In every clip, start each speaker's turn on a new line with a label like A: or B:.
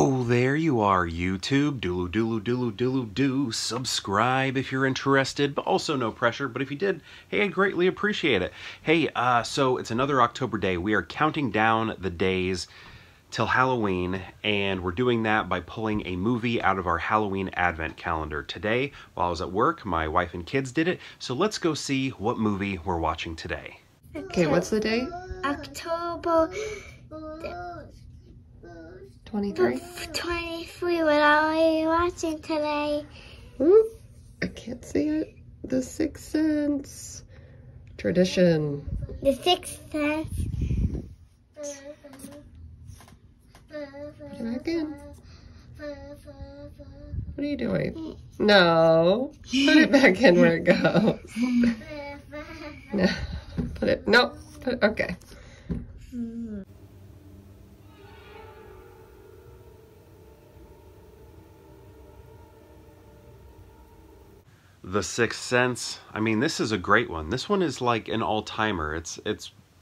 A: Oh, there you are, YouTube. Doodle doodle doodle doodle do. Subscribe if you're interested, but also no pressure. But if you did, hey, I'd greatly appreciate it. Hey, so it's another October day. We are counting down the days till Halloween, and we're doing that by pulling a movie out of our Halloween Advent calendar. Today, while I was at work, my wife and kids did it, so let's go see what movie we're watching today.
B: Okay, what's the date?
C: October
B: 23?
C: 23. What are you watching today?
B: I can't see it. The Sixth Sense. Tradition.
C: The Sixth Sense.
B: Put it back in. What are you doing? No. Put it back in where it goes. No. Put it. No. Put it. Okay.
A: The Sixth Sense. I mean, this is a great one. This one is like an all-timer.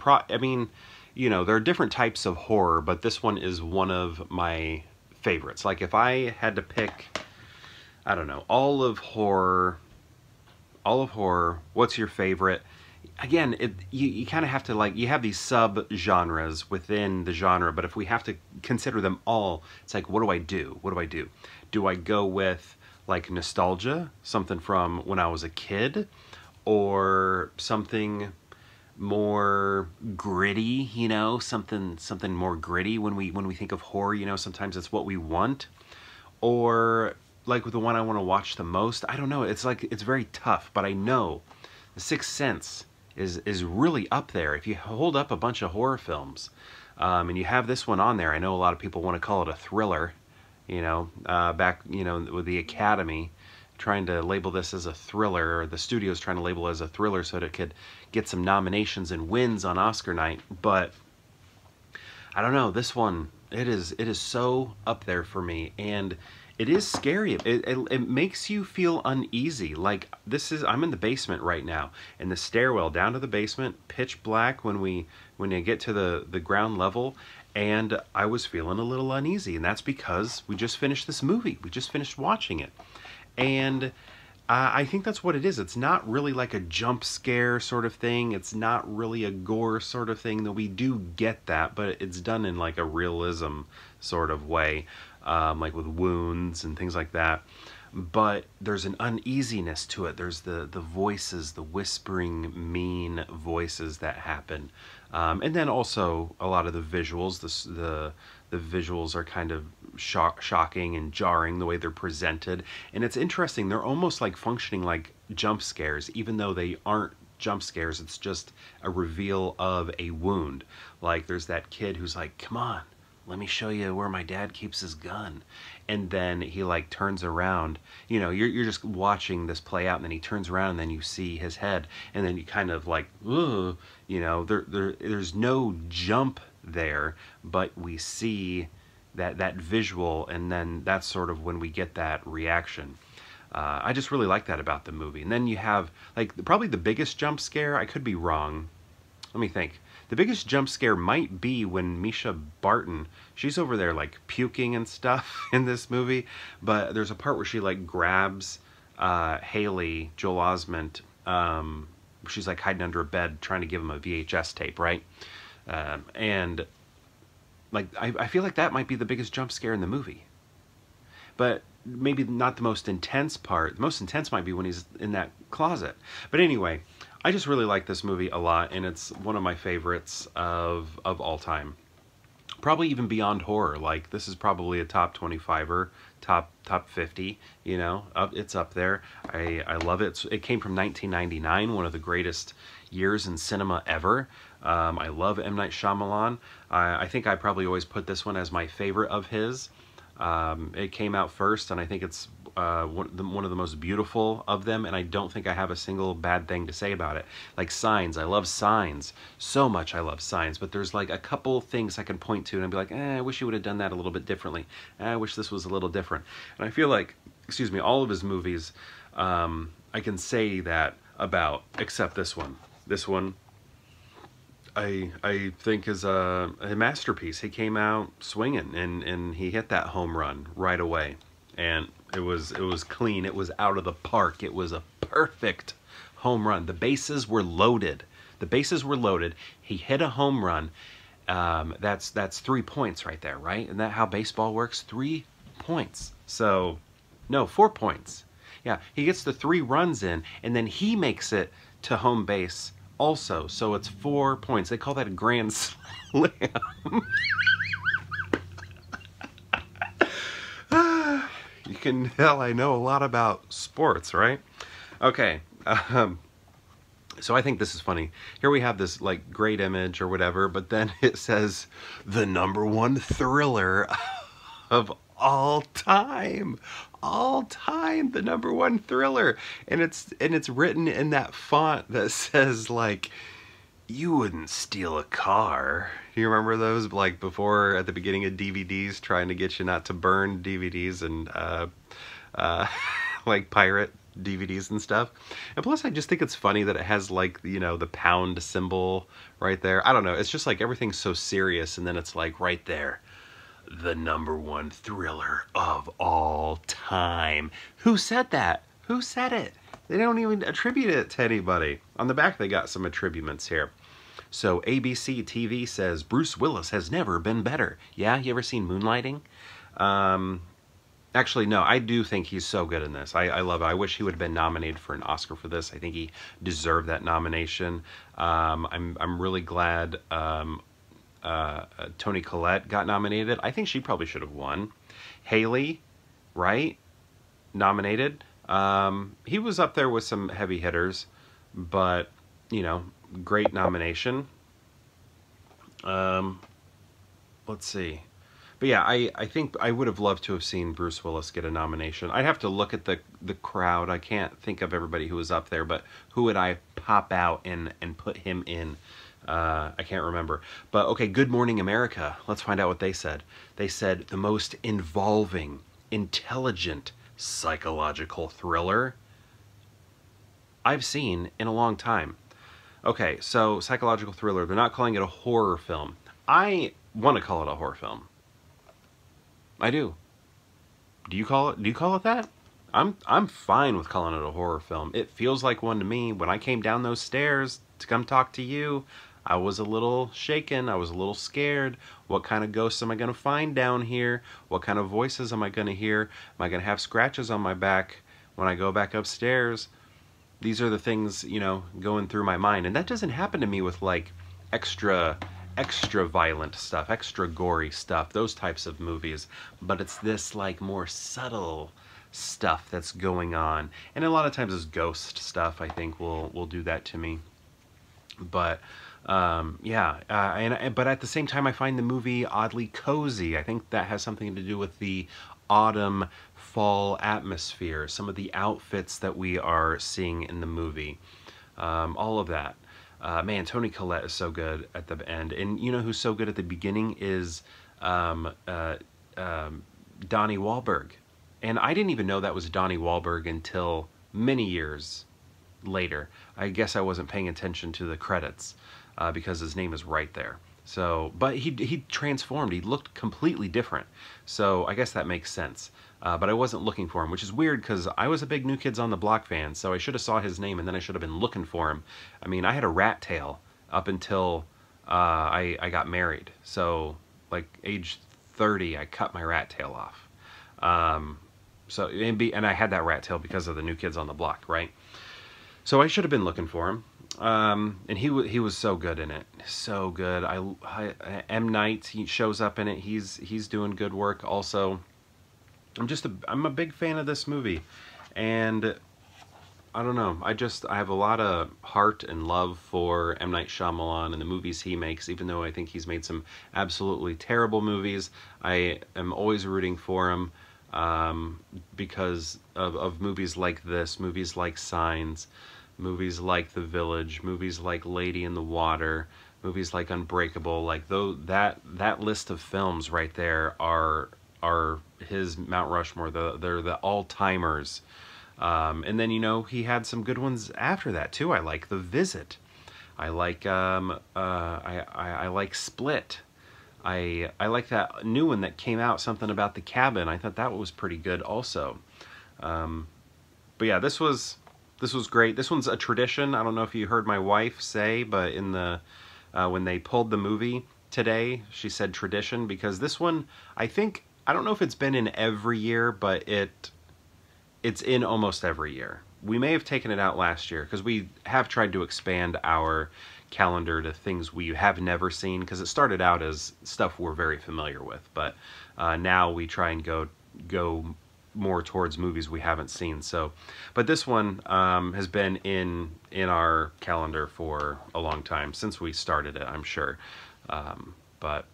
A: I mean, you know, there are different types of horror, but this one is one of my favorites. Like, if I had to pick, I don't know, all of horror, what's your favorite? Again, you kind of have to, like, you have these sub-genres within the genre, but if we have to consider them all, it's like, what do I do? What do I do? Do I go with, like, nostalgia, something from when I was a kid, or something more gritty, you know, something more gritty when we think of horror, you know, sometimes it's what we want, or like with the one I want to watch the most. I don't know, it's like, it's very tough, but I know The Sixth Sense is really up there. If you hold up a bunch of horror films, and you have this one on there, I know a lot of people want to call it a thriller, you know, back, you know, with the Academy trying to label this as a thriller, or the studio's trying to label it as a thriller so that it could get some nominations and wins on Oscar night. But I don't know, this one, it is so up there for me, and it is scary. It makes you feel uneasy. Like, I'm in the basement right now, and the stairwell down to the basement, pitch black when you get to the ground level, and I was feeling a little uneasy, and that's because we just finished this movie. We just finished watching it. And I think that's what it is. It's not really like a jump scare sort of thing. It's not really a gore sort of thing, though we do get that, but it's done in like a realism sort of way, like with wounds and things like that. But there's an uneasiness to it. There's the voices, the whispering, mean voices that happen. And then also a lot of the visuals. The visuals are kind of shocking and jarring the way they're presented. And it's interesting. They're almost like functioning like jump scares, even though they aren't jump scares. It's just a reveal of a wound. Like, there's that kid who's like, come on, let me show you where my dad keeps his gun. And then he like turns around, you know, you're just watching this play out, and then he turns around and then you see his head, and then you kind of like, ugh, you know, there's no jump there, but we see that visual, and then that's sort of when we get that reaction. I just really like that about the movie. And then you have, like, probably the biggest jump scare, I could be wrong, let me think. The biggest jump scare might be when Misha Barton, she's over there like puking and stuff in this movie, but there's a part where she like grabs Haley, Joel Osment, she's like hiding under a bed trying to give him a VHS tape, right? And like, I feel like that might be the biggest jump scare in the movie. But maybe not the most intense part. The most intense might be when he's in that closet. But anyway, I just really like this movie a lot, and it's one of my favorites of all time. Probably even beyond horror. Like, this is probably a top 25-er, top 50, you know. It's up there. I love it. It came from 1999, one of the greatest years in cinema ever. I love M. Night Shyamalan. I think I probably always put this one as my favorite of his. It came out first, and I think it's one of the most beautiful of them, and I don't think I have a single bad thing to say about it. Like Signs, I love Signs so much. I love Signs, but there's like a couple things I can point to and I'd be like, I wish you would have done that a little bit differently. I wish this was a little different. And I feel like, excuse me, all of his movies, I can say that about, except this one. This one, I think is a masterpiece. He came out swinging and he hit that home run right away, and it was clean. It was out of the park. It was a perfect home run. The bases were loaded. The bases were loaded. He hit a home run. That's 3 points right there, right? Isn't that how baseball works? 3 points. So, no, 4 points. Yeah, he gets the 3 runs in, and then he makes it to home base also. So it's 4 points. They call that a grand slam. You can tell I know a lot about sports, right? Okay. So I think this is funny. Here we have this like great image or whatever, but then it says the #1 thriller of all time. All time, the #1 thriller. And it's written in that font that says like, you wouldn't steal a car. Do you remember those, like before at the beginning of DVDs, trying to get you not to burn DVDs and like pirate DVDs and stuff? And plus I just think it's funny that it has like, you know, the pound symbol right there. I don't know, it's just like everything's so serious, and then it's like right there, the #1 thriller of all time. Who said that? Who said it? They don't even attribute it to anybody. On the back they got some attributes here. So ABC TV says Bruce Willis has never been better. Yeah, you ever seen Moonlighting? Actually, no, I do think he's so good in this. I love it. I wish he would have been nominated for an Oscar for this. I think he deserved that nomination. I'm really glad Toni Collette got nominated. I think she probably should have won. Haley, right? Nominated. He was up there with some heavy hitters, but, you know, great nomination. Let's see. But yeah, I think I would have loved to have seen Bruce Willis get a nomination. I'd have to look at the crowd. I can't think of everybody who was up there, but who would I pop out and put him in? I can't remember. But okay, Good Morning America. Let's find out what they said. They said the most involving, intelligent, psychological thriller I've seen in a long time. Okay, so psychological thriller. They're not calling it a horror film. I want to call it a horror film. I do. Do you call it that? I'm fine with calling it a horror film. It feels like one to me. When I came down those stairs to come talk to you, I was a little shaken. I was a little scared. What kind of ghosts am I going to find down here? What kind of voices am I going to hear? Am I going to have scratches on my back when I go back upstairs? These are the things, you know, going through my mind. And that doesn't happen to me with like extra violent stuff, extra gory stuff, those types of movies. But it's this like more subtle stuff that's going on. And a lot of times it's ghost stuff, I think, will do that to me. But yeah, but at the same time I find the movie oddly cozy. I think that has something to do with the autumn fall atmosphere, some of the outfits that we are seeing in the movie, all of that. Man, Toni Collette is so good at the end. And you know who's so good at the beginning is Donnie Wahlberg. And I didn't even know that was Donnie Wahlberg until many years later. I guess I wasn't paying attention to the credits because his name is right there. So, but he transformed. He looked completely different. So I guess that makes sense. But I wasn't looking for him, which is weird because I was a big New Kids on the Block fan, so I should have saw his name and then I should have been looking for him. I mean, I had a rat tail up until I got married. So, like, age 30, I cut my rat tail off. And I had that rat tail because of the New Kids on the Block, right? So I should have been looking for him. And he was so good in it, so good. M. Night, he shows up in it. He's doing good work also. I'm a big fan of this movie, and I don't know. I have a lot of heart and love for M. Night Shyamalan and the movies he makes. Even though I think he's made some absolutely terrible movies, I am always rooting for him because of movies like this, movies like Signs, movies like The Village, movies like Lady in the Water, movies like Unbreakable. Like that list of films right there are his Mount Rushmore. They're the all-timers. And then, you know, he had some good ones after that too. I like The Visit. I like I like Split. I like that new one that came out, something about the cabin. I thought that was pretty good also. But yeah, this was great. This one's a tradition. I don't know if you heard my wife say, but in the when they pulled the movie today, she said tradition, because this one, I don't know if it's been in every year, but it's in almost every year. We may have taken it out last year because we have tried to expand our calendar to things we have never seen, because it started out as stuff we're very familiar with, but now we try and go more towards movies we haven't seen. So, but this one has been in our calendar for a long time, since we started it, I'm sure. But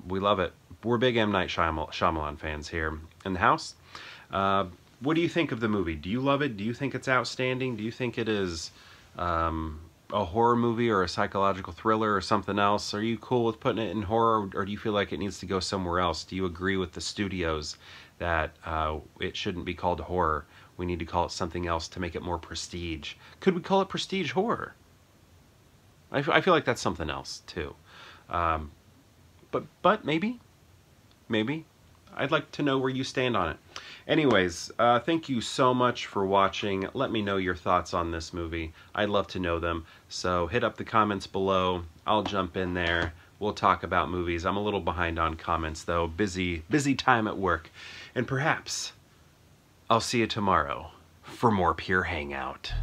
A: we love it. We're big M. Night Shyamalan fans here in the house. What do you think of the movie? Do you love it? Do you think it's outstanding? Do you think it is a horror movie or a psychological thriller or something else? Are you cool with putting it in horror, or do you feel like it needs to go somewhere else? Do you agree with the studios that it shouldn't be called horror? We need to call it something else to make it more prestige. Could we call it prestige horror? I feel like that's something else too. But maybe. I'd like to know where you stand on it. Anyways, thank you so much for watching. Let me know your thoughts on this movie. I'd love to know them. So hit up the comments below. I'll jump in there. We'll talk about movies. I'm a little behind on comments though. Busy time at work. And perhaps I'll see you tomorrow for more Pure Hangout.